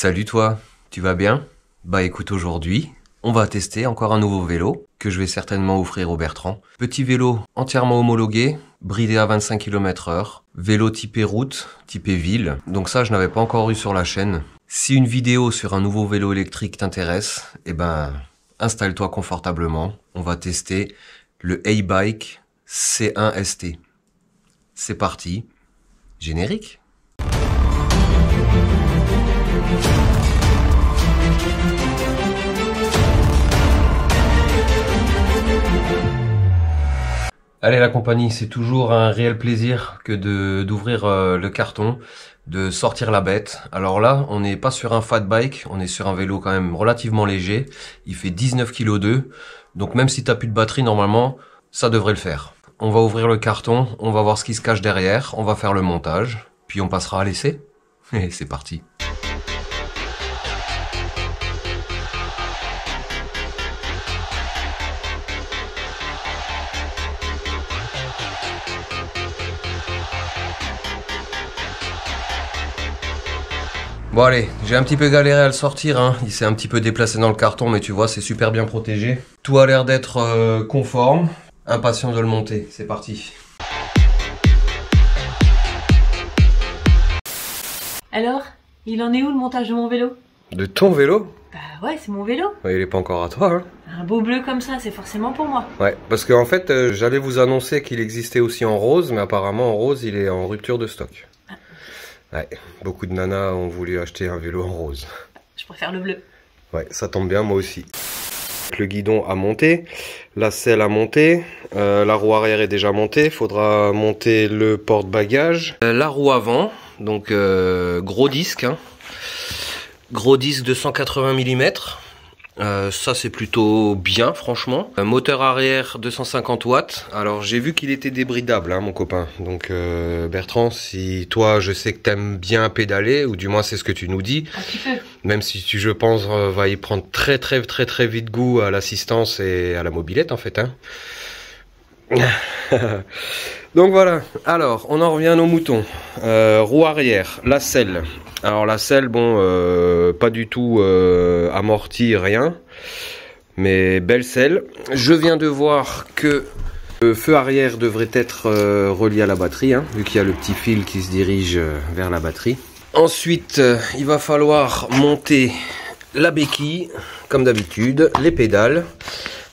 Salut toi, tu vas bien? Bah écoute, aujourd'hui, on va tester encore un nouveau vélo que je vais certainement offrir au Bertrand. Petit vélo entièrement homologué, bridé à 25 km/h, vélo typé route, typé ville. Donc ça, je n'avais pas encore eu sur la chaîne. Si une vidéo sur un nouveau vélo électrique t'intéresse, eh ben, installe-toi confortablement. On va tester le A-Bike C1 ST. C'est parti, générique. Allez la compagnie, c'est toujours un réel plaisir que d'ouvrir le carton, de sortir la bête. Alors là, on n'est pas sur un fat bike, on est sur un vélo quand même relativement léger. Il fait 19 kg 2, donc même si t'as plus de batterie, normalement, ça devrait le faire. On va ouvrir le carton, on va voir ce qui se cache derrière, on va faire le montage, puis on passera à l'essai. Et c'est parti. Bon allez, j'ai un petit peu galéré à le sortir, hein. Il s'est un petit peu déplacé dans le carton, mais tu vois, c'est super bien protégé. Tout a l'air d'être conforme. Impatient de le monter, c'est parti. Alors, il en est où le montage de mon vélo? De ton vélo? Bah ouais, c'est mon vélo. Ouais, il est pas encore à toi, hein. Un beau bleu comme ça, c'est forcément pour moi. Ouais, parce qu'en fait, j'allais vous annoncer qu'il existait aussi en rose, mais apparemment en rose, il est en rupture de stock. Ouais, beaucoup de nanas ont voulu acheter un vélo en rose. Je préfère le bleu. Ouais, ça tombe bien, moi aussi. Le guidon a monté, la selle a monté, la roue arrière est déjà montée, faudra monter le porte-bagages. La roue avant, donc gros disque, hein. Gros disque de 180 mm. Ça c'est plutôt bien franchement. Moteur arrière 250 watts. Alors j'ai vu qu'il était débridable, hein, mon copain. Donc Bertrand, si toi je sais que t'aimes bien pédaler, ou du moins c'est ce que tu nous dis, Un petit peu. même si tu, je pense, va y prendre très vite goût à l'assistance et à la mobilette en fait, hein. Donc voilà, alors on en revient à nos moutons. Roue arrière, la selle. Alors la selle, bon, pas du tout amortie, rien. Mais belle selle. Je viens de voir que le feu arrière devrait être relié à la batterie, hein, vu qu'il y a le petit fil qui se dirige vers la batterie. Ensuite, il va falloir monter la béquille, comme d'habitude, les pédales.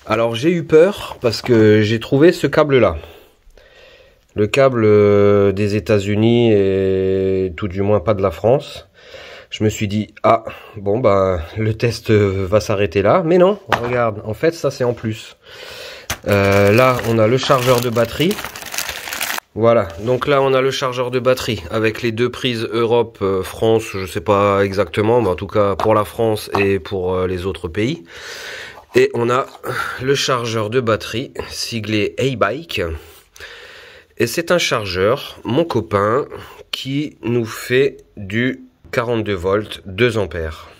Alors j'ai eu peur parce que j'ai trouvé ce câble-là. Le câble des États-Unis et tout du moins pas de la France. Je me suis dit, ah, bon bah le test va s'arrêter là. Mais non, regarde, en fait ça c'est en plus. Là on a le chargeur de batterie. Voilà, donc là on a le chargeur de batterie avec les deux prises Europe, France, je sais pas exactement, mais en tout cas pour la France et pour les autres pays. Et on a le chargeur de batterie siglé A-Bike. Et c'est un chargeur, mon copain, qui nous fait du 42 volts, 2 ampères.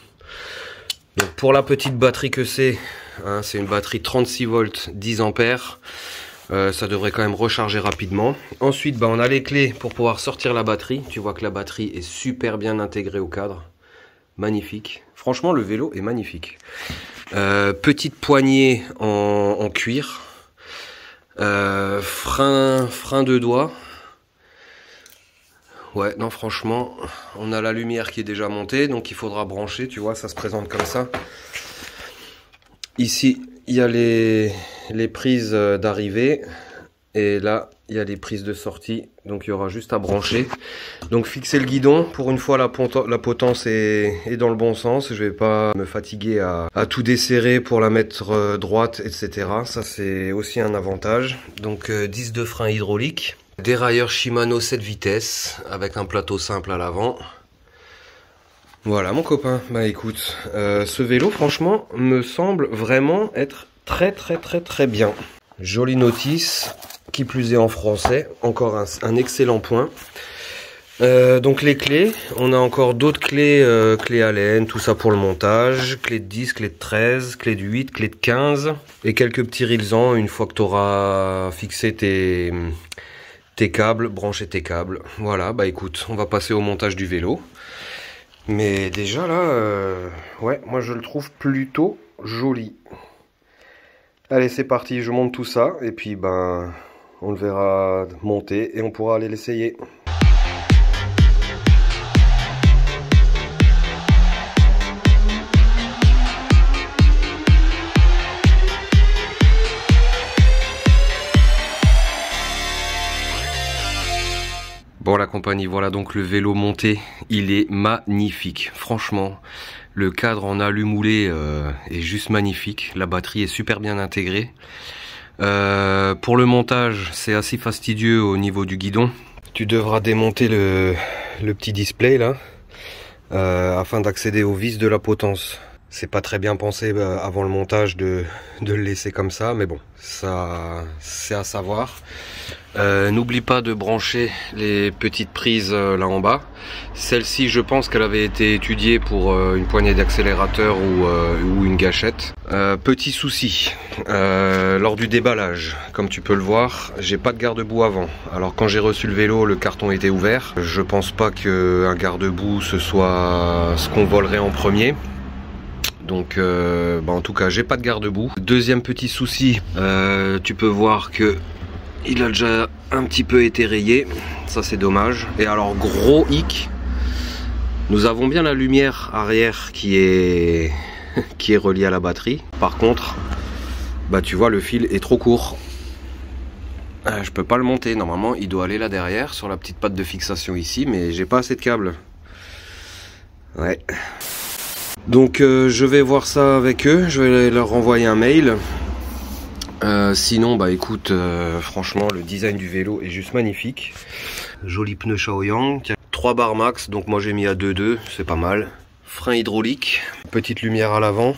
Donc pour la petite batterie que c'est, hein, c'est une batterie 36 volts, 10 ampères. Ça devrait quand même recharger rapidement. Ensuite, bah, on a les clés pour pouvoir sortir la batterie. Tu vois que la batterie est super bien intégrée au cadre. Magnifique. Franchement, le vélo est magnifique. Petite poignée en cuir. Frein de doigt. Ouais, non, franchement, on a la lumière qui est déjà montée, donc il faudra brancher, tu vois, ça se présente comme ça. Ici, il y a les prises d'arrivée, et là, il y a les prises de sortie, donc il y aura juste à brancher. Donc fixer le guidon, pour une fois la potence est dans le bon sens, je vais pas me fatiguer à tout desserrer pour la mettre droite, etc. Ça c'est aussi un avantage. Donc 10 de frein hydraulique. Dérailleur Shimano 7 vitesses avec un plateau simple à l'avant. Voilà mon copain, bah écoute, ce vélo franchement me semble vraiment être très bien. Jolie notice, qui plus est en français, encore un excellent point. Donc les clés, on a encore d'autres clés, clés Allen, tout ça pour le montage, clé de 10, clé de 13, clé de 8, clé de 15 et quelques petits rilsans une fois que tu auras fixé tes câbles, branché tes câbles. Voilà, bah écoute, on va passer au montage du vélo. Mais déjà là, ouais, moi je le trouve plutôt joli. Allez, c'est parti, je monte tout ça et puis ben on le verra monter et on pourra aller l'essayer. Bon la compagnie, voilà donc le vélo monté, il est magnifique, franchement, le cadre en alu moulé est juste magnifique, la batterie est super bien intégrée. Pour le montage, c'est assez fastidieux au niveau du guidon. Tu devras démonter le petit display là, afin d'accéder aux vis de la potence. C'est pas très bien pensé avant le montage de le laisser comme ça, mais bon, ça c'est à savoir. N'oublie pas de brancher les petites prises là en bas. Celle-ci, je pense qu'elle avait été étudiée pour une poignée d'accélérateur ou une gâchette. Petit souci, lors du déballage, comme tu peux le voir, j'ai pas de garde-boue avant. Alors quand j'ai reçu le vélo, le carton était ouvert. Je pense pas qu'un garde-boue ce soit ce qu'on volerait en premier. Donc en tout cas j'ai pas de garde-boue. Deuxième petit souci, tu peux voir que il a déjà un petit peu été rayé, ça c'est dommage. Et alors gros hic, nous avons bien la lumière arrière qui est reliée à la batterie. Par contre, bah tu vois le fil est trop court. Je peux pas le monter, normalement il doit aller là derrière sur la petite patte de fixation ici, mais j'ai pas assez de câbles. Ouais. Donc je vais voir ça avec eux, je vais leur renvoyer un mail. Sinon bah écoute, franchement le design du vélo est juste magnifique. Joli pneu Shaoyang, 3 barres max, donc moi j'ai mis à 2.2, c'est pas mal. Frein hydraulique, petite lumière à l'avant,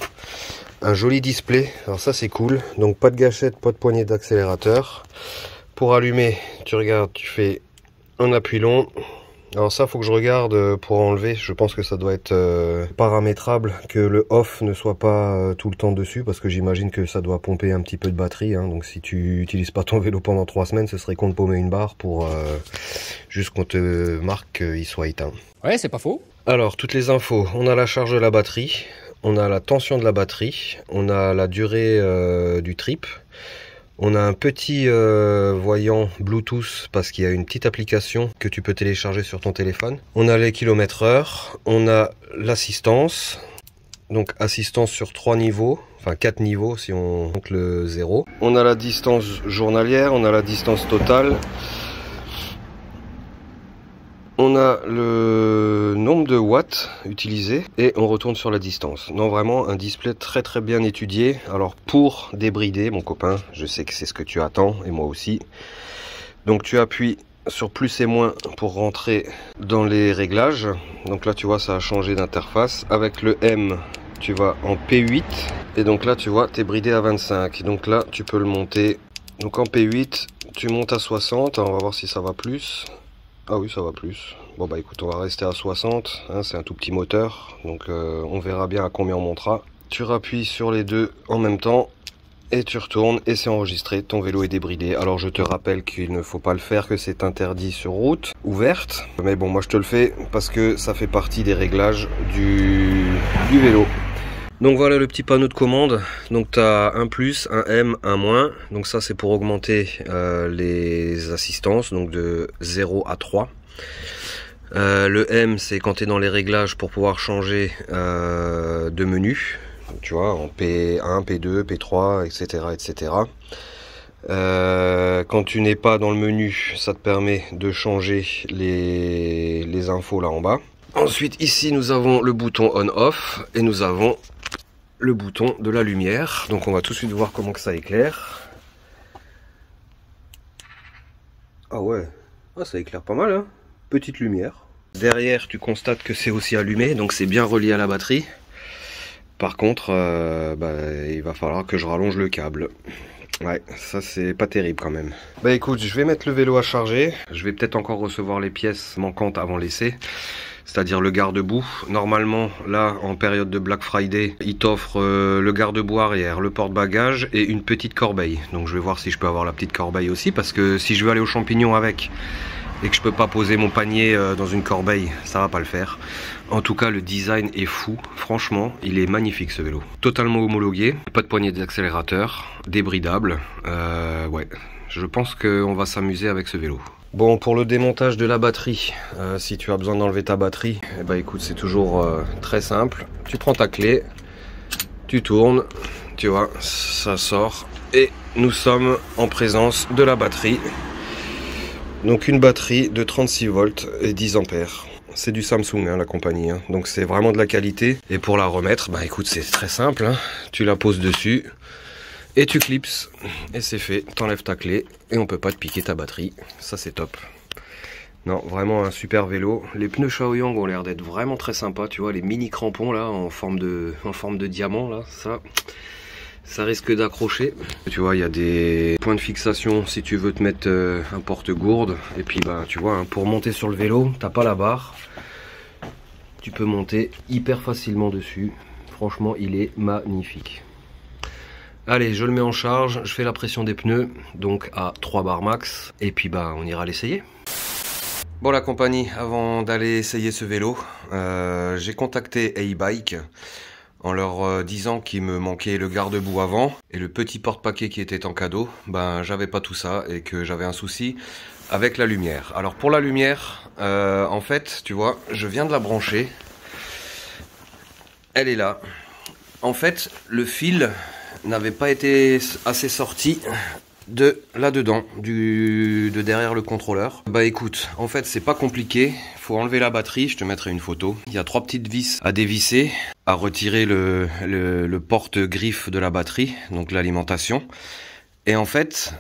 un joli display, alors ça c'est cool. Donc pas de gâchette, pas de poignée d'accélérateur. Pour allumer, tu regardes, tu fais un appui long. Alors ça faut que je regarde pour enlever, je pense que ça doit être paramétrable, que le off ne soit pas tout le temps dessus, parce que j'imagine que ça doit pomper un petit peu de batterie, hein. Donc si tu utilises pas ton vélo pendant 3 semaines, ce serait con de paumer une barre pour juste qu'on te marque qu'il soit éteint. Ouais, c'est pas faux. Alors toutes les infos, on a la charge de la batterie, on a la tension de la batterie, on a la durée du trip. On a un petit voyant Bluetooth parce qu'il y a une petite application que tu peux télécharger sur ton téléphone. On a les kilomètres/heure, on a l'assistance, donc assistance sur 3 niveaux, enfin 4 niveaux si on compte le 0. On a la distance journalière, on a la distance totale. On a le nombre de watts utilisés et on retourne sur la distance. Non, vraiment un display très très bien étudié. Alors pour débrider, mon copain, je sais que c'est ce que tu attends et moi aussi. Donc tu appuies sur plus et moins pour rentrer dans les réglages. Donc là tu vois ça a changé d'interface. Avec le M tu vas en P8 et donc là tu vois t'es bridé à 25. Donc là tu peux le monter. Donc en P8 tu montes à 60. Alors, on va voir si ça va plus. Ah oui, ça va plus. Bon bah écoute, on va rester à 60, hein, c'est un tout petit moteur, donc on verra bien à combien on montera. Tu rappuies sur les deux en même temps et tu retournes et c'est enregistré, ton vélo est débridé. Alors je te rappelle qu'il ne faut pas le faire, que c'est interdit sur route ouverte. Mais bon, moi je te le fais parce que ça fait partie des réglages du vélo. Donc voilà le petit panneau de commande. Donc tu as un plus, un M, un moins. Donc ça c'est pour augmenter les assistances, donc de 0 à 3. Le M c'est quand tu es dans les réglages pour pouvoir changer de menu. Donc, tu vois, en P1, P2, P3, etc. etc. Quand tu n'es pas dans le menu, ça te permet de changer les infos là en bas. Ensuite ici nous avons le bouton on-off et nous avons le bouton de la lumière. Donc on va tout de suite voir comment que ça éclaire. Ah ouais, ah, ça éclaire pas mal, hein. Petite lumière. Derrière tu constates que c'est aussi allumé, donc c'est bien relié à la batterie. Par contre il va falloir que je rallonge le câble. Ouais, ça c'est pas terrible quand même. Bah écoute, je vais mettre le vélo à charger. Je vais peut-être encore recevoir les pièces manquantes avant l'essai, c'est-à-dire le garde-boue. Normalement, là, en période de Black Friday, ils t'offrent le garde-boue arrière, le porte-bagages et une petite corbeille. Donc je vais voir si je peux avoir la petite corbeille aussi, parce que si je veux aller aux champignons avec et que je peux pas poser mon panier dans une corbeille, ça va pas le faire. En tout cas, le design est fou. Franchement, il est magnifique ce vélo. Totalement homologué, pas de poignée d'accélérateur, débridable. Ouais, je pense qu'on va s'amuser avec ce vélo. Bon, pour le démontage de la batterie, si tu as besoin d'enlever ta batterie, eh ben, écoute, c'est toujours très simple. Tu prends ta clé, tu tournes, tu vois, ça sort. Et nous sommes en présence de la batterie. Donc une batterie de 36 volts et 10 ampères. C'est du Samsung, hein, la compagnie, hein. Donc c'est vraiment de la qualité. Et pour la remettre, bah écoute, c'est très simple, hein. Tu la poses dessus et tu clipses. Et c'est fait, t'enlèves ta clé et on peut pas te piquer ta batterie. Ça c'est top. Non, vraiment un super vélo. Les pneus Shaoyang ont l'air d'être vraiment très sympas, tu vois, les mini crampons là en forme de diamant là, ça risque d'accrocher. Tu vois, il y a des points de fixation si tu veux te mettre un porte-gourde. Et puis bah tu vois, hein, pour monter sur le vélo, t'as pas la barre. Tu peux monter hyper facilement dessus. Franchement, il est magnifique. Allez, je le mets en charge, je fais la pression des pneus, donc à 3 bars max. Et puis bah on ira l'essayer. Bon la compagnie, avant d'aller essayer ce vélo, j'ai contacté A-Bike en leur disant qu'il me manquait le garde-boue avant et le petit porte-paquet qui était en cadeau. Ben j'avais pas tout ça et que j'avais un souci avec la lumière. Alors pour la lumière, en fait, tu vois, je viens de la brancher. Elle est là. En fait, le fil n'avait pas été assez sorti de là-dedans, de derrière le contrôleur. Bah écoute, en fait c'est pas compliqué, faut enlever la batterie, je te mettrai une photo. Il y a 3 petites vis à dévisser, à retirer le porte-griffe de la batterie, donc l'alimentation. Et en fait,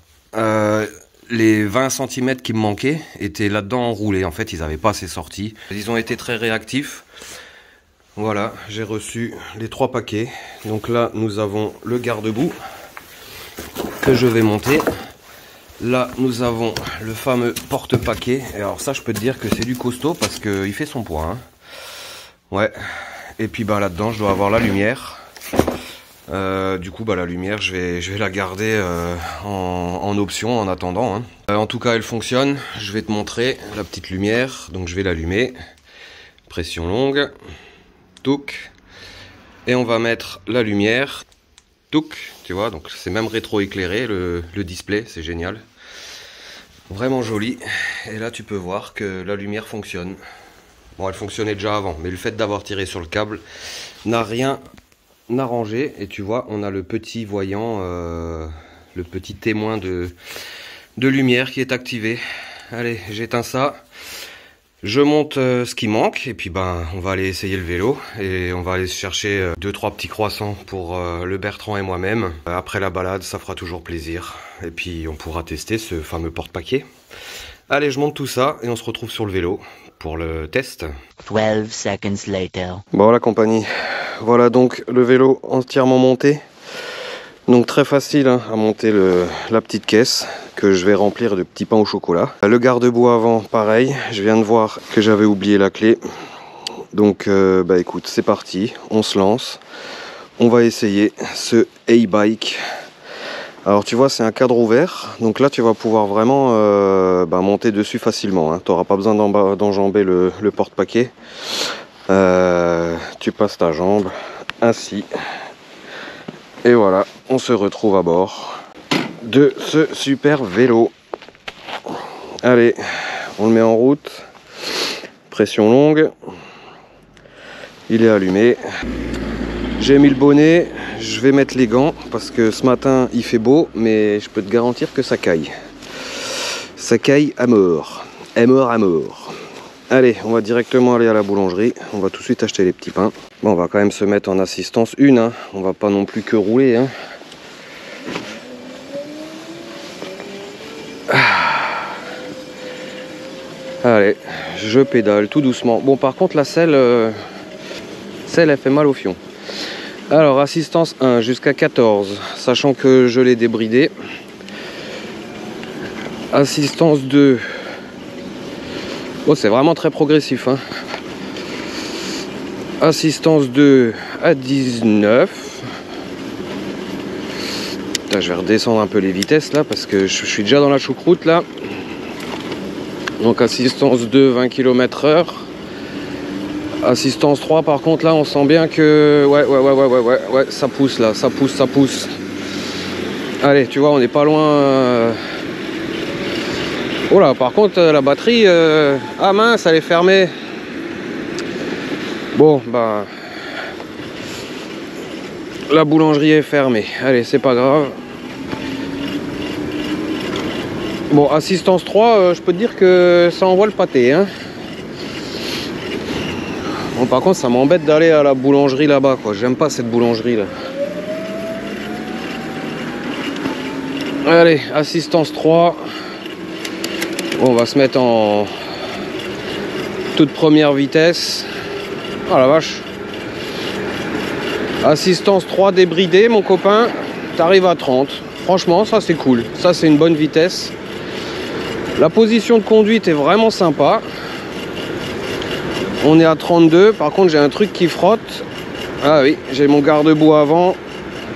les 20 cm qui me manquaient étaient là-dedans enroulés, en fait ils n'avaient pas assez sorti. Ils ont été très réactifs. Voilà, j'ai reçu les 3 paquets. Donc là nous avons le garde-boue que je vais monter. Là nous avons le fameux porte-paquet. Et alors ça je peux te dire que c'est du costaud parce qu'il fait son poids, hein. Ouais. Et puis bah là-dedans je dois avoir la lumière. Du coup bah la lumière je vais la garder en option en attendant, hein. En tout cas elle fonctionne. Je vais te montrer la petite lumière. Donc je vais l'allumer. Pression longue. Touc. Et on va mettre la lumière. Touc, tu vois, donc c'est même rétro-éclairé le display, c'est génial. Vraiment joli. Et là tu peux voir que la lumière fonctionne. Bon, elle fonctionnait déjà avant, mais le fait d'avoir tiré sur le câble n'a rien arrangé. Et tu vois, on a le petit voyant, le petit témoin de lumière qui est activé. Allez, j'éteins ça. Je monte ce qui manque et puis ben on va aller essayer le vélo et on va aller chercher 2-3 petits croissants pour le Bertrand et moi-même. Après la balade, ça fera toujours plaisir et puis on pourra tester ce fameux porte-paquet. Allez, je monte tout ça et on se retrouve sur le vélo pour le test. 12 seconds later. Bon la compagnie, voilà donc le vélo entièrement monté. Donc très facile hein, à monter la petite caisse que je vais remplir de petits pains au chocolat. Le garde-boue avant, pareil, je viens de voir que j'avais oublié la clé. Donc bah écoute, c'est parti, on se lance. On va essayer ce A-Bike. Alors tu vois, c'est un cadre ouvert, donc là tu vas pouvoir vraiment monter dessus facilement, hein. Tu n'auras pas besoin d'enjamber le porte-paquet. Tu passes ta jambe ainsi. Et voilà, on se retrouve à bord de ce super vélo. Allez, on le met en route. Pression longue. Il est allumé. J'ai mis le bonnet. Je vais mettre les gants parce que ce matin il fait beau, mais je peux te garantir que ça caille. Ça caille à mort. À mort, à mort. Allez, on va directement aller à la boulangerie. On va tout de suite acheter les petits pains. Bon, on va quand même se mettre en assistance une, hein. On va pas non plus que rouler, hein. Allez, je pédale tout doucement. Bon, par contre, la selle, elle fait mal au fion. Alors, assistance 1 jusqu'à 14, sachant que je l'ai débridé. Assistance 2. Oh, c'est vraiment très progressif, hein. Assistance 2 à 19. Putain, je vais redescendre un peu les vitesses là parce que je suis déjà dans la choucroute là. Donc assistance 2, 20 km/h. Assistance 3, par contre là on sent bien que ouais, ça pousse là, ça pousse. Allez, tu vois, on n'est pas loin. Oh là, par contre la batterie, ah mince, elle est fermée. Bon, bah la boulangerie est fermée. Allez, c'est pas grave. Bon, assistance 3, je peux te dire que ça envoie le pâté, hein. Bon, par contre, ça m'embête d'aller à la boulangerie là-bas, quoi. J'aime pas cette boulangerie là. Allez, assistance 3. Bon, on va se mettre en toute première vitesse. Oh la vache. Assistance 3 débridée, mon copain. T'arrives à 30. Franchement, ça c'est cool. Ça c'est une bonne vitesse. La position de conduite est vraiment sympa. On est à 32. Par contre, j'ai un truc qui frotte. Ah oui, j'ai mon garde-boue avant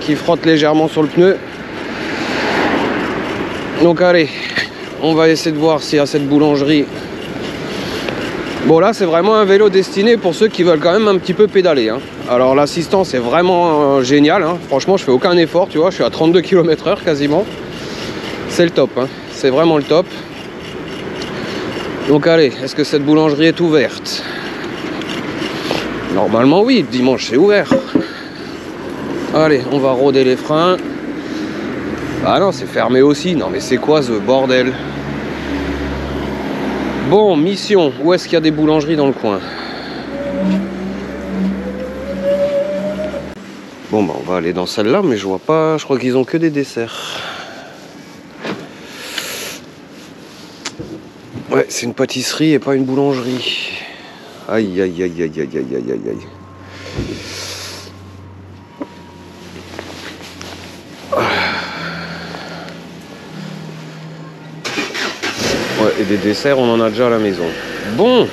qui frotte légèrement sur le pneu. Donc allez, on va essayer de voir s'il y a cette boulangerie. Bon, là c'est vraiment un vélo destiné pour ceux qui veulent quand même un petit peu pédaler, hein. Alors l'assistance est vraiment géniale, hein. Franchement, je fais aucun effort, tu vois, je suis à 32 km/h quasiment. C'est le top, hein. C'est vraiment le top. Donc allez, est-ce que cette boulangerie est ouverte? Normalement oui, dimanche c'est ouvert. Allez, on va rôder les freins. Ah non, c'est fermé aussi. Non mais c'est quoi ce bordel? Bon, mission. Où est-ce qu'il y a des boulangeries dans le coin? Bon bah on va aller dans celle-là, mais je vois pas. Je crois qu'ils ont que des desserts. Ouais, c'est une pâtisserie et pas une boulangerie. Aïe aïe aïe aïe aïe aïe aïe aïe aïe. Ouais, et des desserts, on en a déjà à la maison. Bon,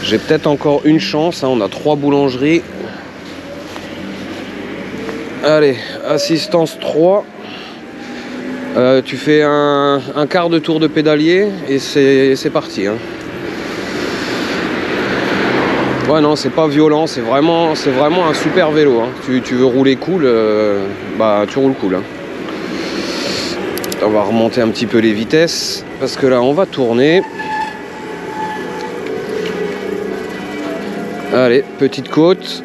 j'ai peut-être encore une chance, hein, on a 3 boulangeries. Allez, assistance 3. Tu fais un quart de tour de pédalier et c'est parti, hein. Ouais, non, c'est pas violent, c'est vraiment un super vélo, hein. Tu veux rouler cool, bah tu roules cool, hein. On va remonter un petit peu les vitesses parce que là on va tourner. Allez, petite côte.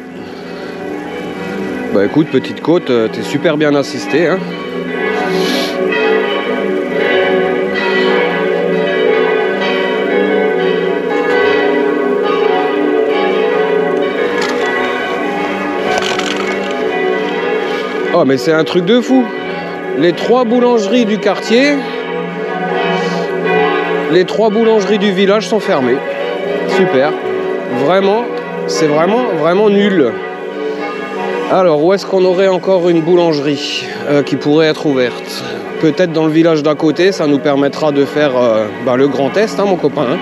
Bah écoute, petite côte, t'es super bien assisté, hein. Oh mais c'est un truc de fou. Les 3 boulangeries du quartier, les 3 boulangeries du village sont fermées. Super. Vraiment, c'est vraiment nul. Alors, où est-ce qu'on aurait encore une boulangerie qui pourrait être ouverte? Peut-être dans le village d'à côté, ça nous permettra de faire le grand test, hein, mon copain, hein.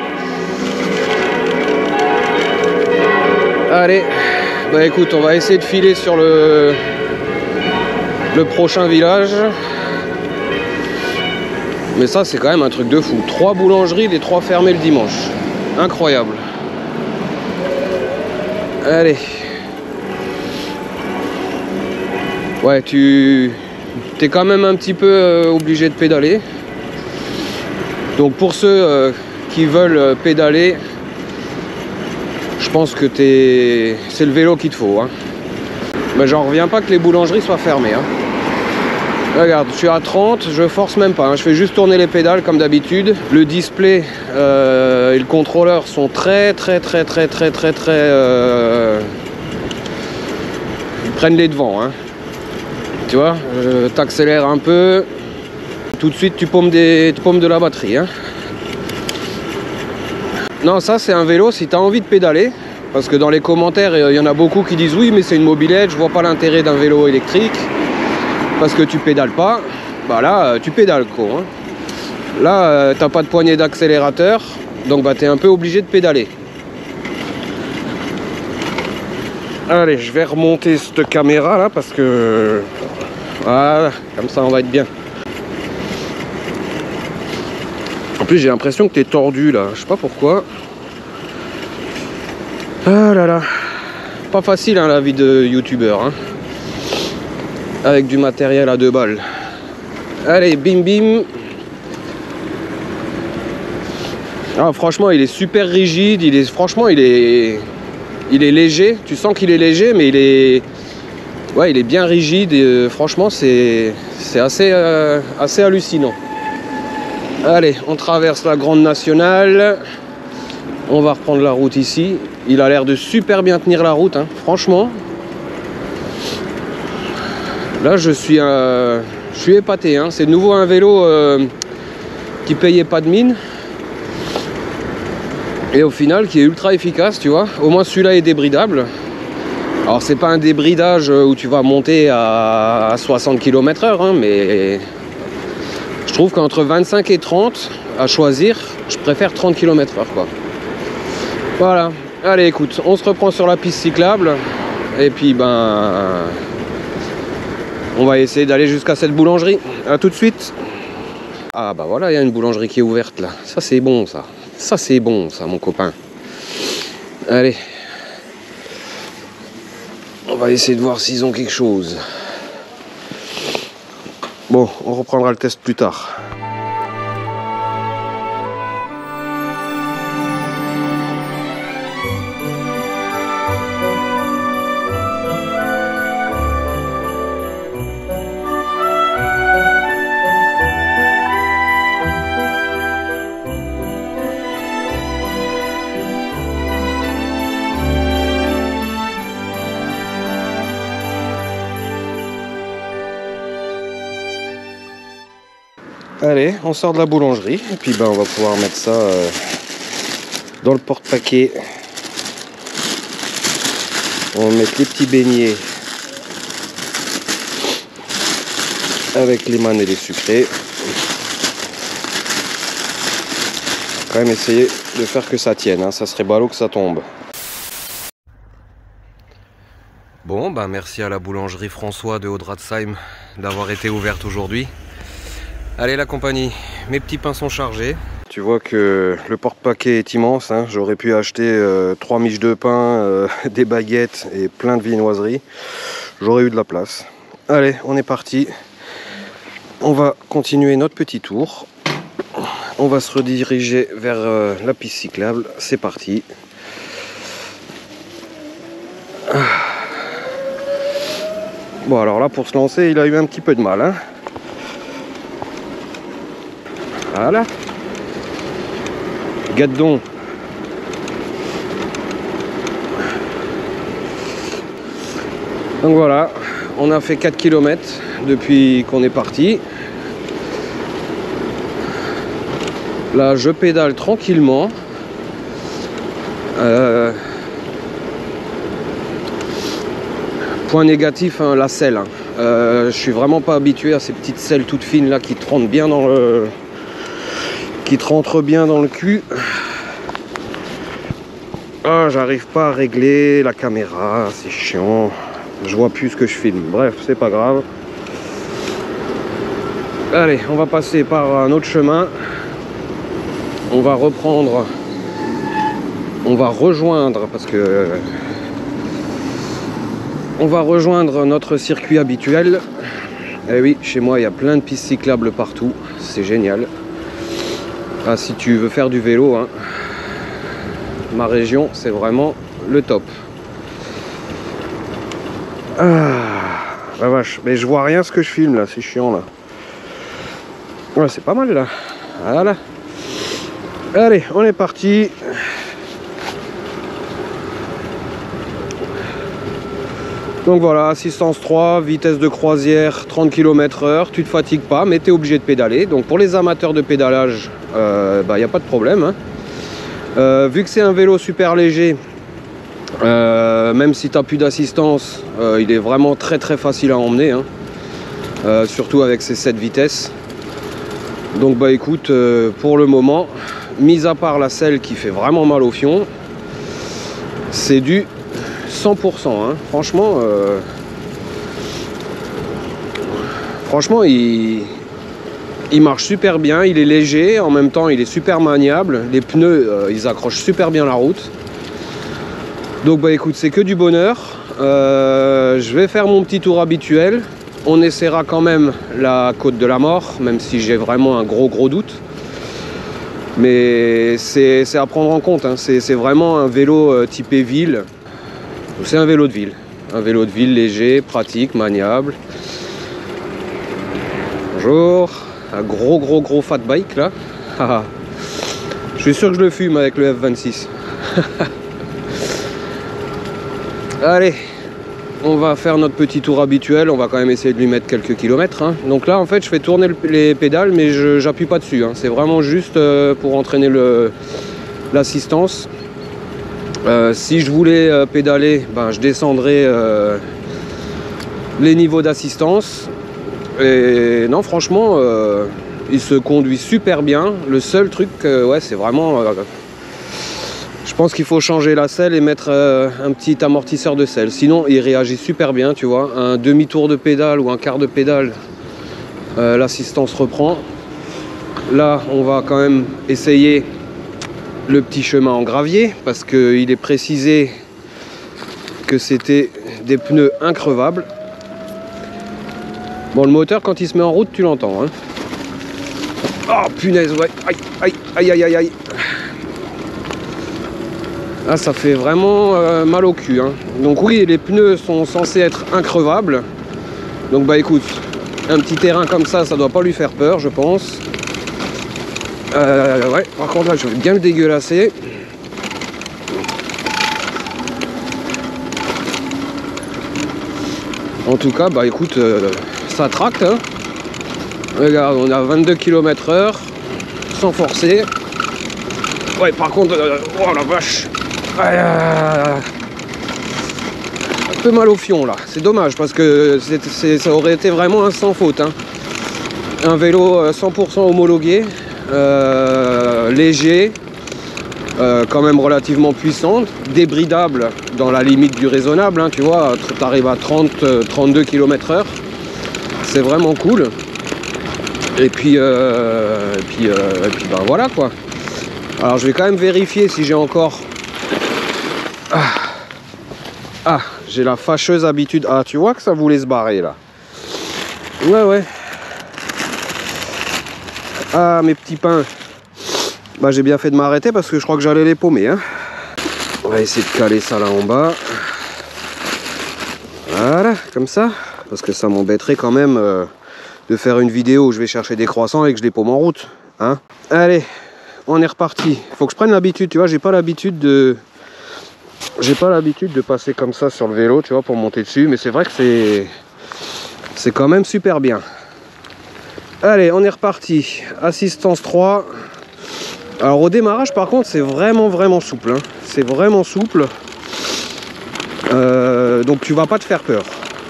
Allez, bah écoute, on va essayer de filer sur le prochain village. Mais ça c'est quand même un truc de fou. 3 boulangeries, les 3 fermées le dimanche. Incroyable. Allez. Ouais, t'es quand même un petit peu obligé de pédaler. Donc pour ceux qui veulent pédaler, je pense que c'est le vélo qu'il te faut, hein. Mais j'en reviens pas que les boulangeries soient fermées, hein. Regarde, je suis à 30, je force même pas, hein. Je fais juste tourner les pédales comme d'habitude. Le display et le contrôleur sont très ils prennent les devants, hein. Tu vois, t'accélères un peu, tout de suite tu paumes de la batterie, hein. Non, ça c'est un vélo si tu as envie de pédaler. Parce que dans les commentaires, il y en a beaucoup qui disent oui mais c'est une mobilette, je vois pas l'intérêt d'un vélo électrique. Parce que tu pédales pas. Bah là, tu pédales quoi, hein. Là, t'as pas de poignée d'accélérateur. Donc bah t'es un peu obligé de pédaler. Allez, je vais remonter cette caméra là parce que... Voilà, comme ça on va être bien. plus j'ai l'impression que t'es tordu là, je sais pas pourquoi. Ah là là. Pas facile hein, la vie de youtubeur hein. Avec du matériel à 2 balles. Allez, bim bim. Ah, franchement il est super rigide, franchement il est léger, tu sens qu'il est léger mais il est bien rigide et franchement c'est assez hallucinant. Allez, on traverse la grande nationale, on va reprendre la route ici. Il a l'air de super bien tenir la route hein. Franchement là je suis épaté hein. C'est de nouveau un vélo qui payait pas de mine. Et au final qui est ultra efficace, tu vois. Au moins celui-là est débridable. Alors c'est pas un débridage où tu vas monter à 60 km/h hein, mais je trouve qu'entre 25 et 30 à choisir, je préfère 30 km/h quoi. Voilà. Allez écoute, on se reprend sur la piste cyclable. Et puis ben on va essayer d'aller jusqu'à cette boulangerie. A tout de suite. Ah bah voilà, il y a une boulangerie qui est ouverte là. Ça c'est bon ça. Ça c'est bon ça mon copain. Allez. On va essayer de voir s'ils ont quelque chose. Bon, on reprendra le test plus tard. Allez, on sort de la boulangerie et puis ben, on va pouvoir mettre ça dans le porte-paquet. On va mettre les petits beignets avec les mannes et les sucrés. Quand même essayer de faire que ça tienne, hein. Ça serait ballot que ça tombe. Bon, ben merci à la boulangerie François de Odratzheim d'avoir été ouverte aujourd'hui. Allez la compagnie, mes petits pains sont chargés. Tu vois que le porte-paquet est immense, hein. J'aurais pu acheter 3 miches de pain, des baguettes et plein de viennoiseries. J'aurais eu de la place. Allez, on est parti. On va continuer notre petit tour. On va se rediriger vers la piste cyclable. C'est parti. Bon alors là pour se lancer il a eu un petit peu de mal hein. Voilà. Gadon. Donc voilà, on a fait 4 km depuis qu'on est parti. Là je pédale tranquillement. Point négatif, hein, la selle. Hein. Je suis vraiment pas habitué à ces petites selles toutes fines là qui te rentrent bien dans le... qui te rentre bien dans le cul. Ah, j'arrive pas à régler la caméra, c'est chiant. Je vois plus ce que je filme. Bref, c'est pas grave. Allez, on va passer par un autre chemin. On va reprendre. On va rejoindre parce que on va rejoindre notre circuit habituel. Et oui, chez moi il y a plein de pistes cyclables partout. C'est génial. Ah, si tu veux faire du vélo, hein, ma région, c'est vraiment le top. Ah, la vache. Mais je vois rien ce que je filme là, c'est chiant là. Ouais, c'est pas mal là. Voilà. Allez, on est parti. Donc voilà, assistance 3, vitesse de croisière 30 km/h, tu te fatigues pas mais tu es obligé de pédaler. Donc pour les amateurs de pédalage, y a pas de problème. Hein. Vu que c'est un vélo super léger, même si tu n'as plus d'assistance, il est vraiment très facile à emmener. Hein. Surtout avec ses 7 vitesses. Donc bah écoute, pour le moment, mis à part la selle qui fait vraiment mal au fion, c'est du 100%, hein. Franchement, Il marche super bien, il est léger, en même temps il est super maniable. Les pneus, ils accrochent super bien la route. Donc bah écoute, c'est que du bonheur. Je vais faire mon petit tour habituel. On essaiera quand même la Côte de la Mort, même si j'ai vraiment un gros doute. Mais c'est à prendre en compte, hein. C'est vraiment un vélo typé ville. C'est un vélo de ville. Un vélo de ville léger, pratique, maniable. Bonjour. Un gros fat bike là. Je suis sûr que je le fume avec le F26. Allez, on va faire notre petit tour habituel. On va quand même essayer de lui mettre quelques kilomètres, hein. Donc là en fait je fais tourner les pédales, mais j'appuie pas dessus, hein. C'est vraiment juste pour entraîner l'assistance. Si je voulais pédaler, ben, je descendrais les niveaux d'assistance. Et non, franchement, il se conduit super bien. Le seul truc, ouais, c'est vraiment... je pense qu'il faut changer la selle et mettre un petit amortisseur de selle. Sinon, il réagit super bien, tu vois. Un demi-tour de pédale ou un quart de pédale, l'assistance reprend. Là, on va quand même essayer le petit chemin en gravier, parce qu'il est précisé que c'était des pneus increvables. Bon, le moteur, quand il se met en route, tu l'entends, hein. Oh punaise, ouais, aïe. Ah, ça fait vraiment mal au cul, hein. Donc oui, les pneus sont censés être increvables. Donc bah écoute, un petit terrain comme ça doit pas lui faire peur, je pense. Ouais, par contre là, je vais bien le dégueulasser. En tout cas, bah écoute, ça tracte, hein. Regarde, on a 22 km/h sans forcer. Ouais, par contre, oh la vache, un peu mal au fion là. C'est dommage parce que ça aurait été vraiment un sans faute, hein. Un vélo 100% homologué, léger, quand même relativement puissant, débridable dans la limite du raisonnable, hein, tu vois, tu arrives à 30-32 km/h. C'est vraiment cool. Et puis ben voilà quoi. Alors je vais quand même vérifier si j'ai encore... Ah, j'ai la fâcheuse habitude... Ah, tu vois que ça voulait se barrer là. Ouais. Ah, mes petits pains. Bah j'ai bien fait de m'arrêter parce que je crois que j'allais les paumer, hein. On va essayer de caler ça là en bas. Voilà, comme ça. Parce que ça m'embêterait quand même de faire une vidéo où je vais chercher des croissants et que je les paume en route, hein. Allez, on est reparti. Faut que je prenne l'habitude, tu vois, j'ai pas l'habitude de passer comme ça sur le vélo, tu vois, pour monter dessus. Mais c'est vrai que c'est quand même super bien. Allez, on est reparti. Assistance 3. Alors au démarrage par contre c'est vraiment souple, hein. C'est vraiment souple. Donc tu vas pas te faire peur,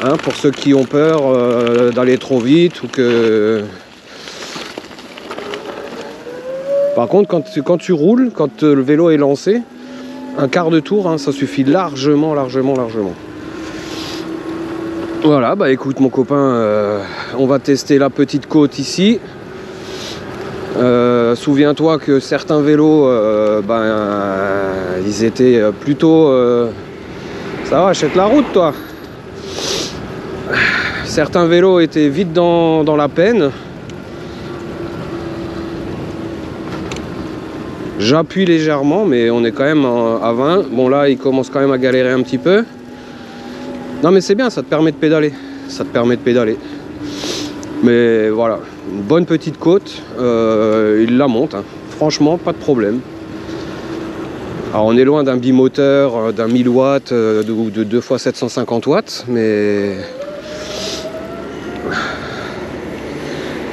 hein, pour ceux qui ont peur d'aller trop vite ou que... Par contre quand tu roules, quand le vélo est lancé, un quart de tour, hein, ça suffit largement. Voilà, bah écoute mon copain, on va tester la petite côte ici. Souviens-toi que certains vélos, ils étaient plutôt... Ça va, achète la route toi. Certains vélos étaient vite dans la peine. J'appuie légèrement, mais on est quand même à 20. Bon là, il commence quand même à galérer un petit peu. Non mais c'est bien, ça te permet de pédaler. Mais voilà, une bonne petite côte, il la monte, hein. Franchement, pas de problème. Alors on est loin d'un bimoteur, d'un 1000 watts ou de 2 x 750 watts, mais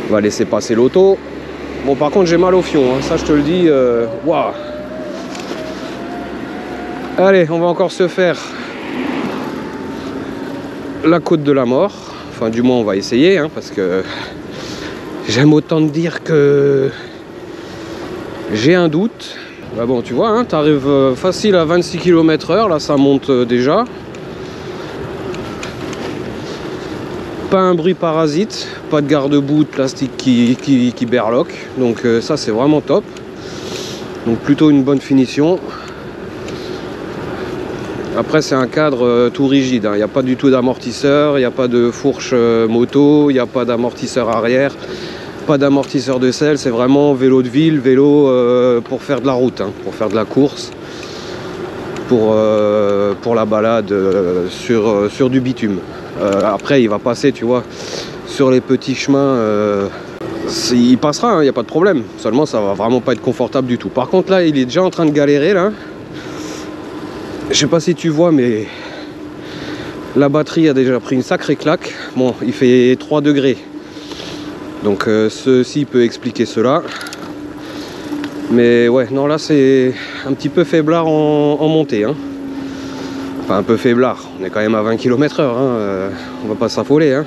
on va laisser passer l'auto. Bon par contre j'ai mal au fion, hein. Ça je te le dis, waouh. Allez, on va encore se faire la Côte de la Mort. Enfin du moins on va essayer, hein, parce que j'aime autant te dire que j'ai un doute. Bah bon tu vois, hein, tu arrives facile à 26 km/h, là ça monte déjà. Pas un bruit parasite, pas de garde-boue de plastique qui berloque, donc ça c'est vraiment top. Donc plutôt une bonne finition. Après c'est un cadre tout rigide, hein. Il n'y a pas du tout d'amortisseur, il n'y a pas de fourche moto, il n'y a pas d'amortisseur arrière, pas d'amortisseur de selle, c'est vraiment vélo de ville, vélo pour faire de la route, hein, pour faire de la course, pour la balade sur du bitume. Après il va passer, tu vois, sur les petits chemins, il passera, il n'y a pas de problème, seulement ça va vraiment pas être confortable du tout. Par contre là il est déjà en train de galérer là. Je sais pas si tu vois, mais la batterie a déjà pris une sacrée claque. Bon, il fait 3 degrés. Donc ceci peut expliquer cela. Mais ouais, non là c'est un petit peu faiblard en montée. Hein. Enfin un peu faiblard, on est quand même à 20 km/h. Hein. On va pas s'affoler. Hein.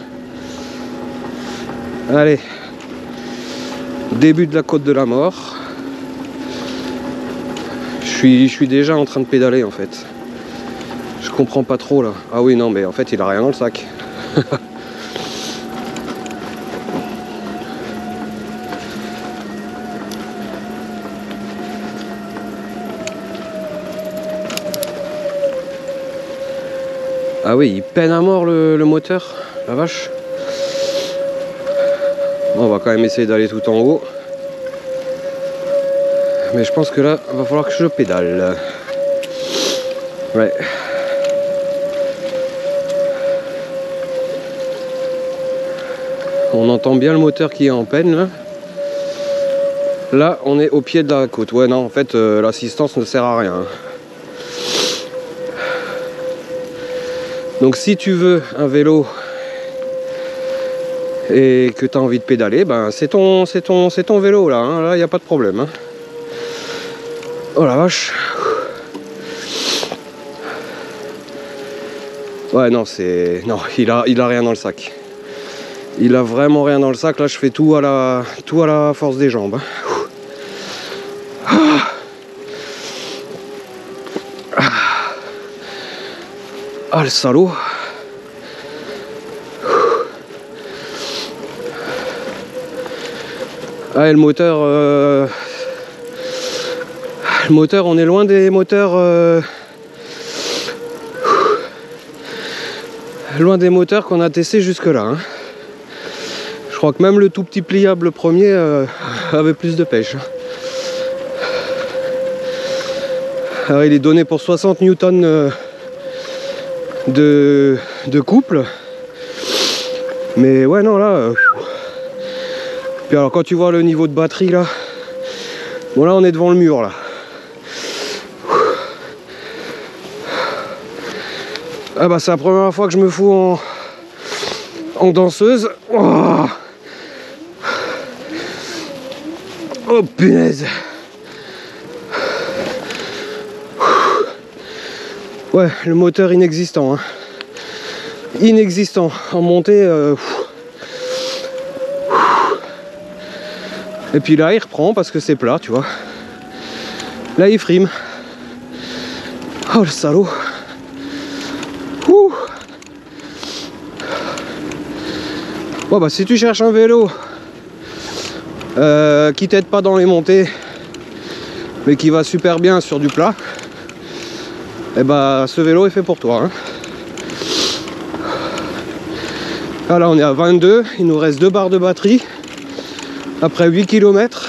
Allez. Début de la côte de la mort. Je suis déjà en train de pédaler en fait. Je comprends pas trop là. Ah oui non mais en fait il a rien dans le sac. Ah oui il peine à mort le moteur. La vache. Bon, on va quand même essayer d'aller tout en haut. Mais je pense que là, il va falloir que je pédale. Ouais. On entend bien le moteur qui est en peine là. Là, on est au pied de la côte. Ouais, non, en fait, l'assistance ne sert à rien. Donc, si tu veux un vélo et que tu as envie de pédaler, ben c'est ton vélo là. Hein. Là, il n'y a pas de problème. Hein. Oh la vache. Ouais non c'est. Non, il a rien dans le sac. Il a vraiment rien dans le sac. Là je fais tout à la force des jambes. Ah le salaud. Ah et le moteur. Le moteur, on est loin des moteurs loin des moteurs qu'on a testé jusque là hein. Je crois que même le tout petit pliable premier avait plus de pêche. Alors il est donné pour 60 newtons de couple, mais ouais non là puis alors quand tu vois le niveau de batterie là, bon là on est devant le mur là. Ah bah c'est la première fois que je me fous en danseuse. Oh, oh punaise. Ouais, le moteur inexistant. Hein. Inexistant. En montée. Et puis là il reprend parce que c'est plat, tu vois. Là il frime. Oh le salaud. Bon bah si tu cherches un vélo qui t'aide pas dans les montées mais qui va super bien sur du plat, et bah ce vélo est fait pour toi hein. Ah là on est à 22, il nous reste 2 barres de batterie après 8 km.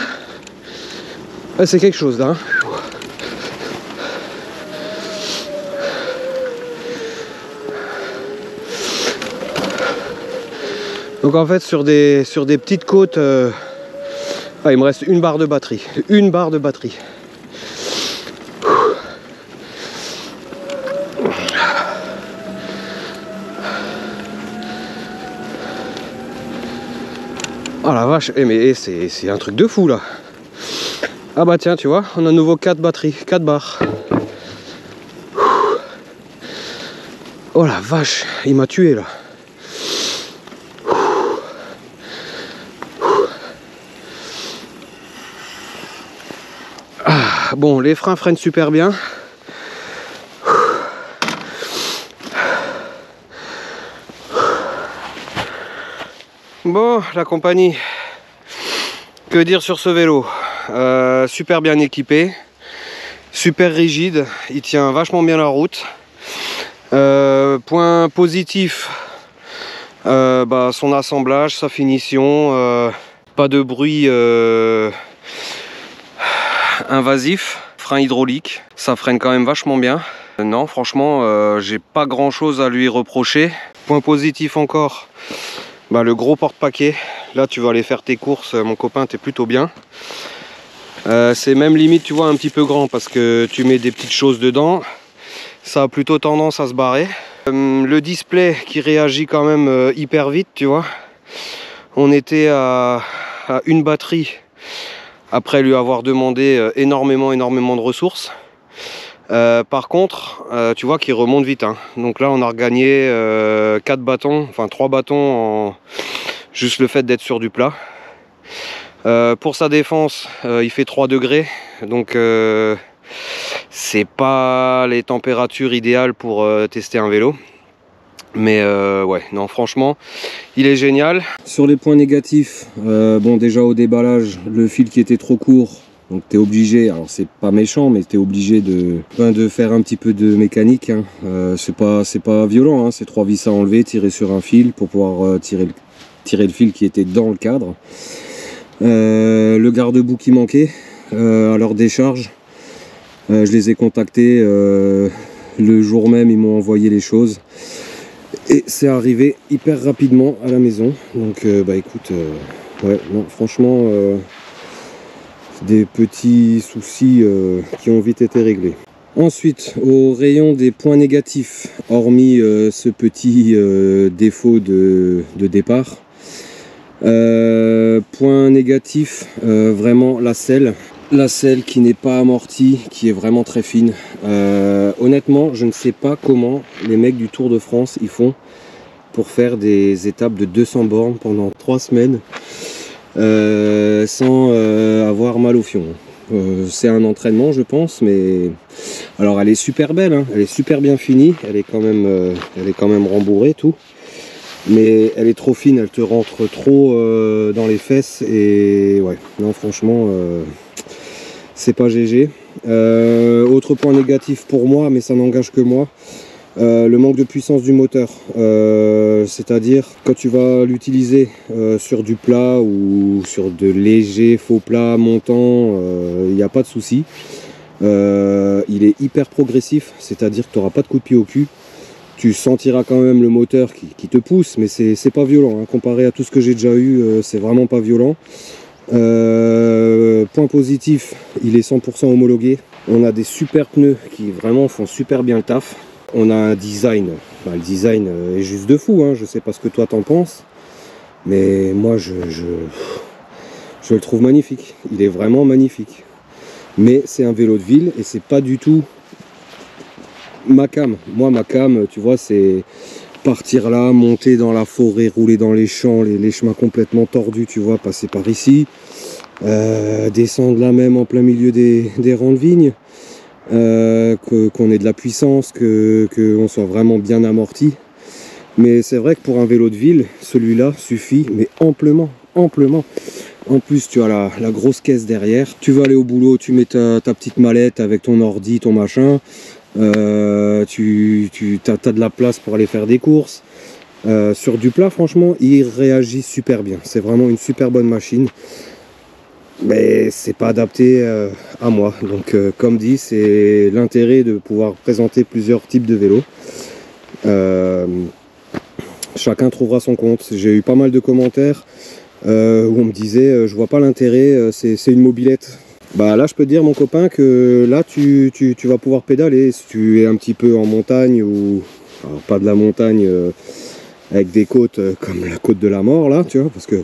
C'est quelque chose là hein. Donc en fait sur des petites côtes, ah, il me reste 1 barre de batterie. 1 barre de batterie. Oh la vache, mais c'est un truc de fou là. Ah bah tiens tu vois, on a à nouveau 4 batteries, 4 barres. Oh la vache, il m'a tué là. Bon, les freins freinent super bien. Bon, la compagnie, que dire sur ce vélo? Super bien équipé, super rigide, il tient vachement bien la route. Point positif, son assemblage, sa finition, pas de bruit invasif, frein hydraulique, ça freine quand même vachement bien. Non, franchement, j'ai pas grand chose à lui reprocher. Point positif encore, le gros porte-paquet. Là, tu vas aller faire tes courses, mon copain, t'es plutôt bien. C'est même limite, tu vois, un petit peu grand parce que tu mets des petites choses dedans. Ça a plutôt tendance à se barrer. Le display qui réagit quand même hyper vite, tu vois. On était à une batterie après lui avoir demandé énormément de ressources. Par contre, tu vois qu'il remonte vite, hein. Donc là, on a regagné 4 bâtons, enfin 3 bâtons en juste le fait d'être sur du plat. Pour sa défense, il fait 3 degrés, donc c'est pas les températures idéales pour tester un vélo. Mais ouais, non, franchement, il est génial. Sur les points négatifs, déjà au déballage, le fil qui était trop court, donc tu es obligé, alors c'est pas méchant, mais tu es obligé de faire un petit peu de mécanique, hein. C'est pas violent, hein. C'est 3 vis à enlever, tirer sur un fil pour pouvoir tirer le fil qui était dans le cadre. Le garde-boue qui manquait à leur décharge, je les ai contactés le jour même, ils m'ont envoyé les choses et c'est arrivé hyper rapidement à la maison. Donc écoute, ouais, non, franchement des petits soucis qui ont vite été réglés. Ensuite, au rayon des points négatifs, hormis ce petit défaut de départ, point négatif, vraiment la selle qui n'est pas amortie, qui est vraiment très fine. Honnêtement, je ne sais pas comment les mecs du Tour de France ils font pour faire des étapes de 200 bornes pendant 3 semaines sans avoir mal au fion. C'est un entraînement, je pense, mais alors elle est super belle, hein, elle est super bien finie, elle est quand même rembourrée tout. Mais elle est trop fine, elle te rentre trop dans les fesses et ouais, non franchement c'est pas GG. Autre point négatif pour moi, mais ça n'engage que moi, le manque de puissance du moteur. C'est-à-dire quand tu vas l'utiliser sur du plat ou sur de légers faux plats montants, il n'y a pas de souci. Il est hyper progressif, c'est-à-dire que tu n'auras pas de coup de pied au cul. Tu sentiras quand même le moteur qui te pousse, mais c'est pas violent, hein. Comparé à tout ce que j'ai déjà eu, c'est vraiment pas violent. Point positif, il est 100% homologué. On a des super pneus qui vraiment font super bien le taf. On a un design, le design est juste de fou, hein. Je sais pas ce que toi t'en penses, mais moi je le trouve magnifique. Il est vraiment magnifique. Mais c'est un vélo de ville et c'est pas du tout ma cam. Moi ma cam, tu vois, c'est partir là, monter dans la forêt, rouler dans les champs, les chemins complètement tordus, tu vois, passer par ici, descendre là même en plein milieu des rangs de vignes, qu'on ait de la puissance, qu'on soit vraiment bien amorti. Mais c'est vrai que pour un vélo de ville, celui-là suffit, mais amplement. En plus, tu as la grosse caisse derrière. Tu vas aller au boulot, tu mets ta petite mallette avec ton ordi, ton machin. Tu as de la place pour aller faire des courses. Sur du plat, franchement, il réagit super bien. C'est vraiment une super bonne machine. Mais c'est pas adapté à moi. Donc, comme dit, c'est l'intérêt de pouvoir présenter plusieurs types de vélos. Chacun trouvera son compte. J'ai eu pas mal de commentaires où on me disait je vois pas l'intérêt, c'est une mobilette. Bah là je peux te dire mon copain que là tu vas pouvoir pédaler si tu es un petit peu en montagne ou alors pas de la montagne avec des côtes comme la côte de la mort là, tu vois, parce que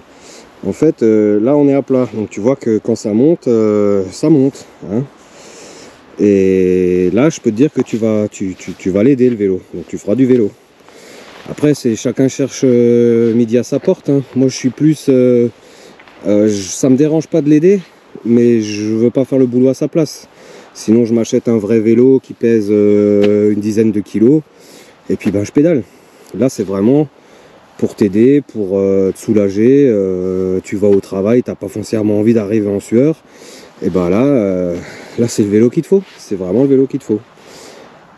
en fait là on est à plat, donc tu vois que quand ça monte, hein. Et là je peux te dire que tu vas l'aider le vélo, donc tu feras du vélo. Après c'est chacun cherche midi à sa porte, hein. Moi je suis plus ça me dérange pas de l'aider, mais je veux pas faire le boulot à sa place. Sinon je m'achète un vrai vélo qui pèse une dizaine de kilos et puis ben je pédale. Là c'est vraiment pour t'aider, pour te soulager. Tu vas au travail, t'as pas foncièrement envie d'arriver en sueur. Et ben là, là c'est le vélo qu'il te faut. C'est vraiment le vélo qu'il te faut.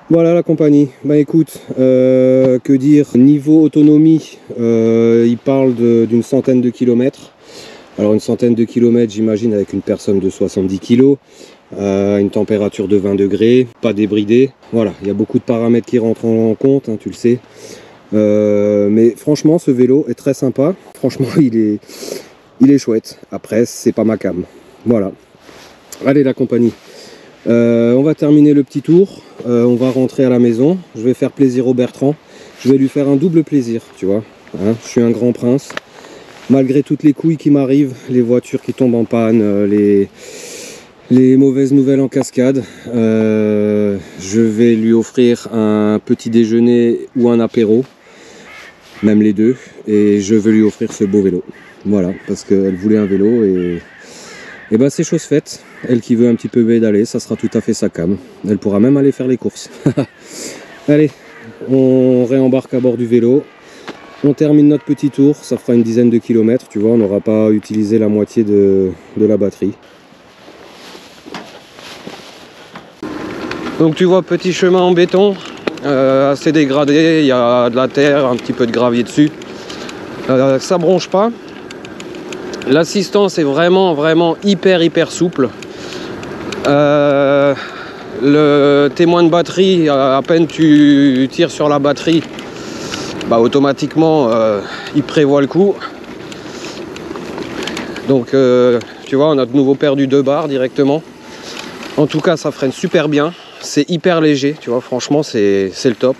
Voilà la compagnie. Bah écoute, que dire, niveau autonomie, il parle d'une centaine de kilomètres. Alors une centaine de kilomètres, j'imagine, avec une personne de 70 kg, une température de 20 degrés, pas débridé. Voilà, il y a beaucoup de paramètres qui rentrent en compte, hein, tu le sais. Mais franchement, ce vélo est très sympa. Franchement, il est chouette. Après, c'est pas ma cam. Voilà. Allez la compagnie. On va terminer le petit tour. On va rentrer à la maison. Je vais faire plaisir au Bertrand. Je vais lui faire un double plaisir, tu vois. Hein, je suis un grand prince. Malgré toutes les couilles qui m'arrivent, les voitures qui tombent en panne, les mauvaises nouvelles en cascade, je vais lui offrir un petit déjeuner ou un apéro, même les deux, et je vais lui offrir ce beau vélo. Voilà, parce qu'elle voulait un vélo et ben c'est chose faite. Elle qui veut un petit peu pédaler, ça sera tout à fait sa cam. Elle pourra même aller faire les courses. Allez, on réembarque à bord du vélo. On termine notre petit tour, ça fera une dizaine de kilomètres, tu vois, on n'aura pas utilisé la moitié de la batterie. Donc tu vois, petit chemin en béton, assez dégradé, il y a de la terre, un petit peu de gravier dessus. Ça bronche pas. L'assistance est vraiment hyper souple. Le témoin de batterie, à peine tu tires sur la batterie, bah automatiquement il prévoit le coup. Donc tu vois, on a de nouveau perdu 2 barres directement. En tout cas, ça freine super bien. C'est hyper léger, tu vois, franchement c'est le top.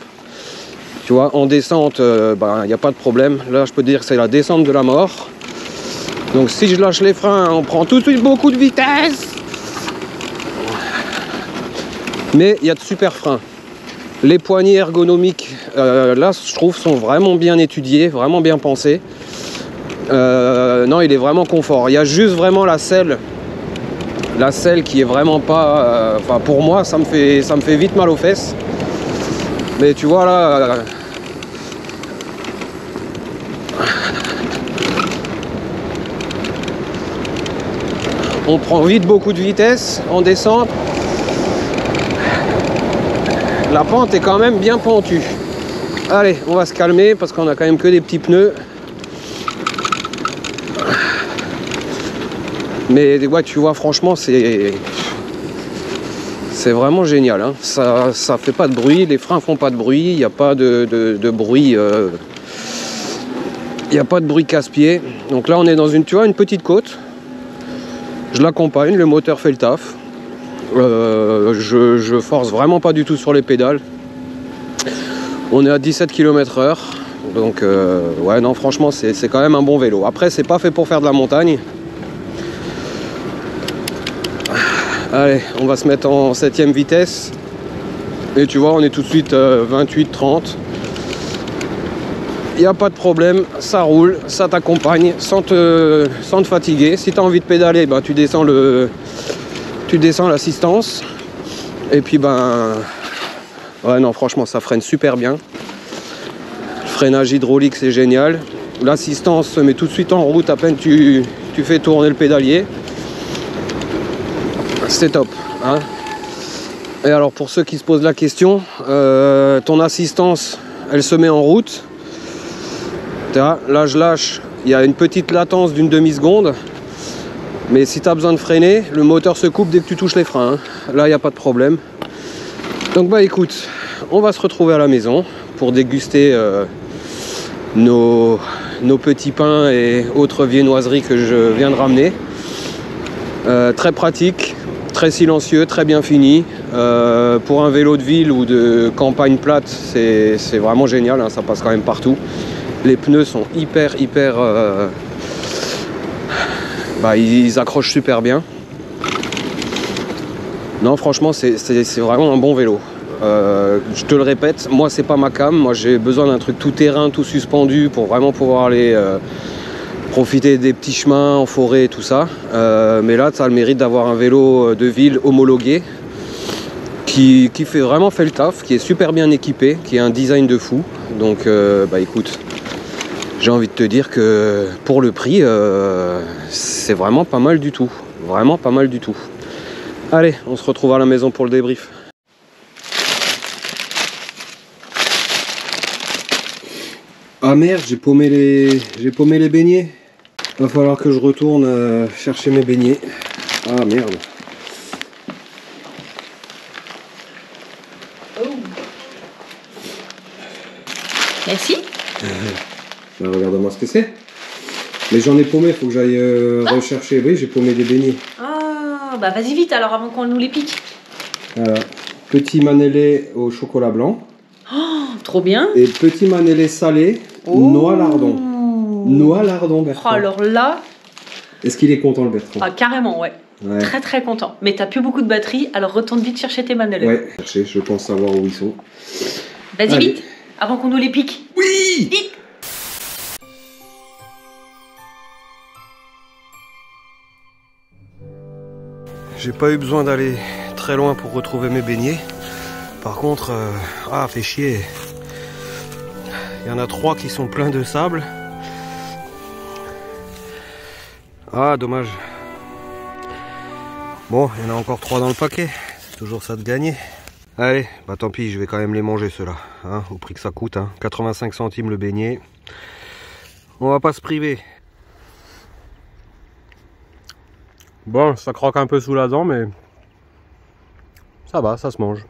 Tu vois, en descente, il n'y a pas de problème. Là, je peux te dire que c'est la descente de la mort. Donc si je lâche les freins, on prend tout de suite beaucoup de vitesse. Mais il y a de super freins. Les poignées ergonomiques, là, je trouve, sont vraiment bien étudiées, vraiment bien pensées. Non, il est vraiment confort. Il y a juste vraiment la selle qui est vraiment pas... Enfin, pour moi, ça me fait vite mal aux fesses. Mais tu vois, là... on prend vite beaucoup de vitesse en descente. La pente est quand même bien pentue. Allez, on va se calmer parce qu'on a quand même que des petits pneus. Mais ouais, tu vois, franchement, c'est vraiment génial. Hein. Ça fait pas de bruit, les freins font pas de bruit, il n'y a pas de bruit. Il n'y a pas de bruit casse-pied. Donc là, on est dans une petite côte. Je l'accompagne, le moteur fait le taf. Je force vraiment pas du tout sur les pédales. On est à 17 km/h. Donc ouais, non, franchement, c'est quand même un bon vélo. Après, c'est pas fait pour faire de la montagne. Allez, on va se mettre en 7ème vitesse. Et tu vois, on est tout de suite 28-30. Il n'y a pas de problème, ça roule, ça t'accompagne sans te fatiguer. Si tu as envie de pédaler, ben, tu descends l'assistance. Et puis ouais, non, franchement, ça freine super bien. Le freinage hydraulique, c'est génial. L'assistance se met tout de suite en route à peine tu fais tourner le pédalier. C'est top, hein. Et alors, pour ceux qui se posent la question, ton assistance, elle se met en route. Là, je lâche, il y a une petite latence d'une demi-seconde. Mais si tu as besoin de freiner, le moteur se coupe dès que tu touches les freins. Hein. Là, il n'y a pas de problème. Donc, bah écoute, on va se retrouver à la maison pour déguster nos petits pains et autres viennoiseries que je viens de ramener. Très pratique, très silencieux, très bien fini. Pour un vélo de ville ou de campagne plate, c'est vraiment génial, hein, ça passe quand même partout. Les pneus sont hyper ils accrochent super bien. Non, franchement, c'est vraiment un bon vélo. Je te le répète, moi c'est pas ma cam. Moi j'ai besoin d'un truc tout terrain, tout suspendu pour vraiment pouvoir aller profiter des petits chemins en forêt et tout ça. Mais là, tu as le mérite d'avoir un vélo de ville homologué qui vraiment fait le taf, qui est super bien équipé, qui a un design de fou. Donc écoute, j'ai envie de te dire que pour le prix, c'est vraiment pas mal du tout. Vraiment pas mal du tout. Allez, on se retrouve à la maison pour le débrief. Ah merde, j'ai paumé les beignets. Va falloir que je retourne chercher mes beignets. Ah merde. Oh. Merci. Bah, regarde-moi ce que c'est. Mais j'en ai paumé, faut que j'aille rechercher. Oui, j'ai paumé des beignets. Ah, bah vas-y vite alors avant qu'on nous les pique. Voilà. Petit manélé au chocolat blanc. Oh, trop bien. Et petit manélé salé, noix lardon. Noix lardon, Bertrand. Oh, alors là. Est-ce qu'il est content, le Bertrand? Ah, carrément, ouais. Très très content. Mais t'as plus beaucoup de batterie, alors retourne vite chercher tes manœuvres. Ouais, je pense savoir où ils sont. Vas-y vite, avant qu'on nous les pique. Oui! Vite. J'ai pas eu besoin d'aller très loin pour retrouver mes beignets. Par contre, fait chier. Il y en a 3 qui sont pleins de sable. Ah, dommage. Bon, il y en a encore 3 dans le paquet. C'est toujours ça de gagner. Allez, bah tant pis, je vais quand même les manger ceux-là. Hein, au prix que ça coûte. Hein. 85 centimes le beignet. On va pas se priver. Bon, ça croque un peu sous la dent, mais ça va, ça se mange.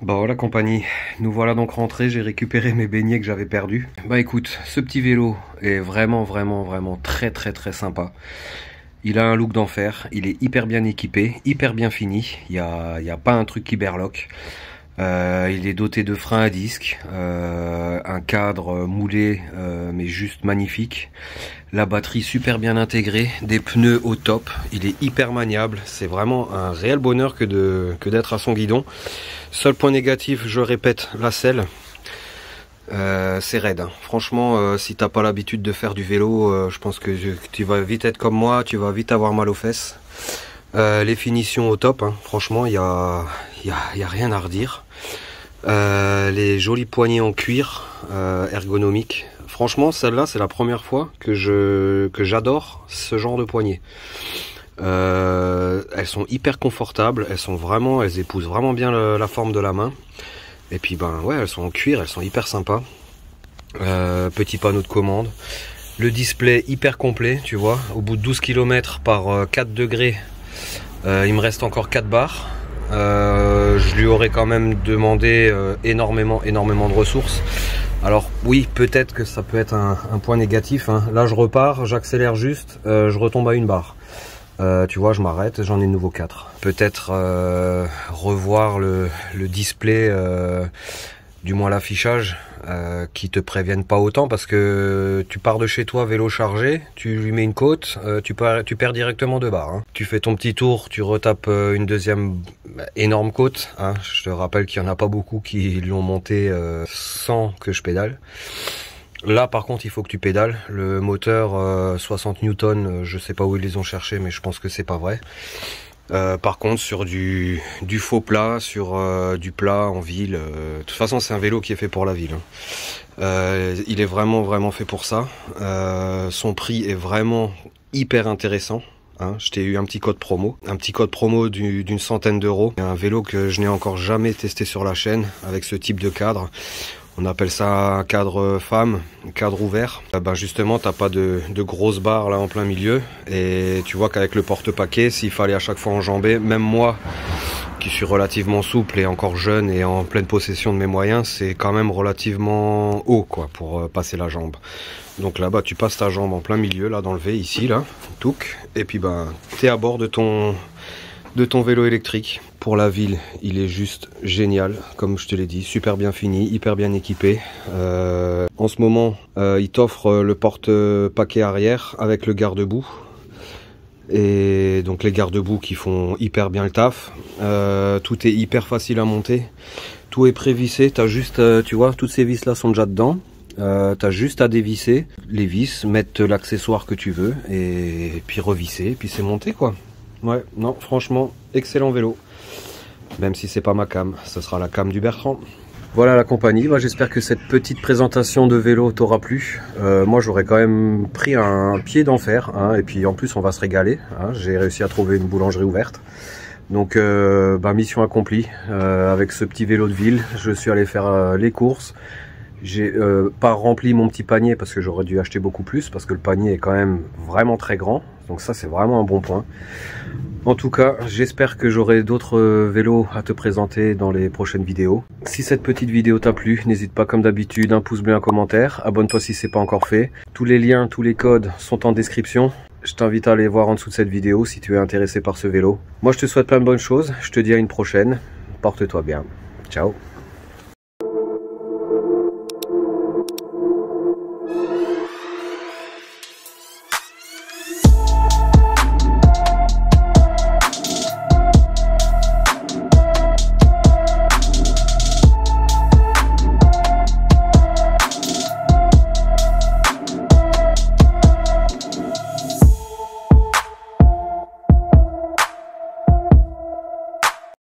Bah voilà compagnie, nous voilà donc rentrés, j'ai récupéré mes beignets que j'avais perdus. Bah écoute, ce petit vélo est vraiment très sympa. Il a un look d'enfer, il est hyper bien équipé, hyper bien fini, il y a pas un truc qui berloque. Il est doté de freins à disque, un cadre moulé mais juste magnifique, la batterie super bien intégrée, des pneus au top, il est hyper maniable, c'est vraiment un réel bonheur que d'être à son guidon. Seul point négatif, je répète, la selle, c'est raide, hein. Franchement, si t'as pas l'habitude de faire du vélo, je pense que tu vas vite être comme moi, tu vas vite avoir mal aux fesses. Les finitions au top, hein. Franchement, il y a rien à redire. Les jolis poignées en cuir ergonomiques. Franchement, celle-là, c'est la première fois que j'adore ce genre de poignées. Elles sont hyper confortables, elles épousent vraiment bien la forme de la main. Et puis ben ouais, elles sont en cuir, elles sont hyper sympas. Petit panneau de commande. Le display hyper complet, tu vois. Au bout de 12 km par 4 degrés, il me reste encore 4 barres. Je lui aurais quand même demandé énormément de ressources. Alors oui, peut-être que ça peut être un point négatif, hein. Là je repars, j'accélère juste, je retombe à 1 barre. Tu vois, je m'arrête, j'en ai de nouveau 4. Peut-être revoir le display, du moins l'affichage, qui te préviennent pas autant, parce que tu pars de chez toi vélo chargé, tu lui mets une côte, tu perds directement 2 barres. Hein. Tu fais ton petit tour, tu retapes une deuxième énorme côte. Hein. Je te rappelle qu'il y en a pas beaucoup qui l'ont monté sans que je pédale. Là par contre il faut que tu pédales. Le moteur 60 Newton, je sais pas où ils les ont cherchés, mais je pense que c'est pas vrai. Par contre sur du faux plat, sur du plat en ville, de toute façon c'est un vélo qui est fait pour la ville, hein. Il est vraiment fait pour ça. Son prix est vraiment hyper intéressant, hein. Je t'ai eu un petit code promo d'une centaine d'euros. Un vélo que je n'ai encore jamais testé sur la chaîne avec ce type de cadre. On appelle ça un cadre femme, un cadre ouvert. Ben justement, t'as pas de grosses barres là en plein milieu. Et tu vois qu'avec le porte-paquet, s'il fallait à chaque fois enjamber, même moi, qui suis relativement souple et encore jeune et en pleine possession de mes moyens, c'est quand même relativement haut quoi pour passer la jambe. Donc là-bas, tu passes ta jambe en plein milieu, là dans le V, ici, là, touc. Et puis ben, t'es à bord de ton vélo électrique. Pour la ville, il est juste génial, comme je te l'ai dit, super bien fini, hyper bien équipé. En ce moment, il t'offre le porte-paquet arrière avec le garde-boue. Et donc les garde-boue qui font hyper bien le taf. Tout est hyper facile à monter. Tout est prévissé, t'as juste, tu vois, toutes ces vis là sont déjà dedans. T'as juste à dévisser les vis, mettre l'accessoire que tu veux et puis revisser, et puis c'est monté quoi. Ouais, non, franchement, excellent vélo. Même si c'est pas ma cam, ce sera la cam du Bertrand. Voilà la compagnie, j'espère que cette petite présentation de vélo t'aura plu. Moi j'aurais quand même pris un pied d'enfer, hein, et puis en plus on va se régaler, hein. J'ai réussi à trouver une boulangerie ouverte. Donc mission accomplie, avec ce petit vélo de ville, je suis allé faire les courses. J'ai pas rempli mon petit panier parce que j'aurais dû acheter beaucoup plus, parce que le panier est quand même vraiment très grand, donc ça c'est vraiment un bon point. En tout cas, j'espère que j'aurai d'autres vélos à te présenter dans les prochaines vidéos. Si cette petite vidéo t'a plu, n'hésite pas comme d'habitude, un pouce bleu, un commentaire. Abonne-toi si c'est pas encore fait. Tous les liens, tous les codes sont en description. Je t'invite à aller voir en dessous de cette vidéo si tu es intéressé par ce vélo. Moi, je te souhaite plein de bonnes choses. Je te dis à une prochaine. Porte-toi bien. Ciao.